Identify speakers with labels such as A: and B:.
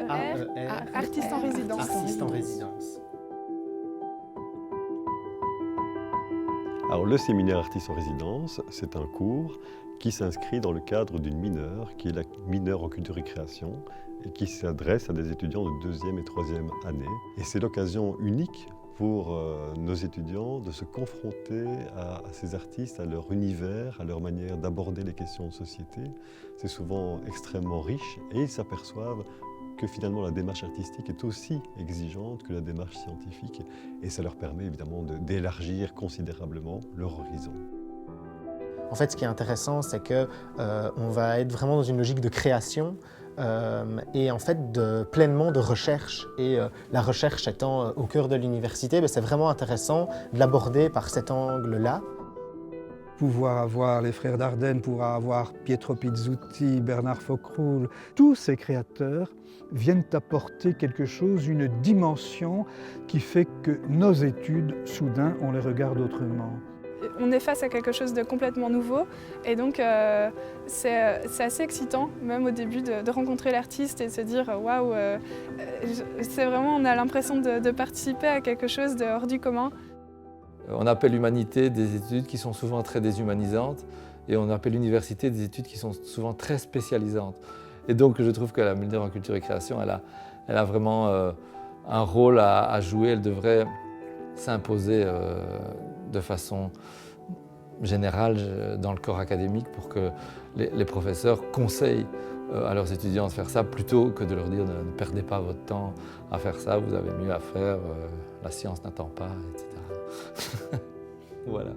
A: AER, artiste en résidence.
B: Artiste en résidence.
C: Alors le séminaire Artistes en résidence, c'est un cours qui s'inscrit dans le cadre d'une mineure, qui est la mineure en culture et création, et qui s'adresse à des étudiants de 2e et 3e année. Et c'est l'occasion unique pour nos étudiants de se confronter à ces artistes, à leur univers, à leur manière d'aborder les questions de société. C'est souvent extrêmement riche et ils s'aperçoivent que finalement la démarche artistique est aussi exigeante que la démarche scientifique et ça leur permet évidemment d'élargir considérablement leur horizon.
B: En fait, ce qui est intéressant, c'est qu'on va être vraiment dans une logique de création et en fait pleinement de recherche. Et la recherche étant au cœur de l'université, c'est vraiment intéressant de l'aborder par cet angle-là.
D: Pouvoir avoir les frères Dardenne, pouvoir avoir Pietro Pizzuti, Bernard Foccroulle, tous ces créateurs viennent apporter quelque chose, une dimension qui fait que nos études, soudain, on les regarde autrement.
A: On est face à quelque chose de complètement nouveau et donc c'est assez excitant, même au début, de rencontrer l'artiste et de se dire waouh, c'est vraiment, on a l'impression de participer à quelque chose de hors du commun.
E: On appelle l'humanité des études qui sont souvent très déshumanisantes et on appelle l'université des études qui sont souvent très spécialisantes. Et donc je trouve que la mineure en culture et création, elle a vraiment un rôle à jouer, elle devrait s'imposer de façon générale dans le corps académique pour que les professeurs conseillent à leurs étudiants de faire ça plutôt que de leur dire ne perdez pas votre temps à faire ça, vous avez mieux à faire, la science n'attend pas, etc. Voilà.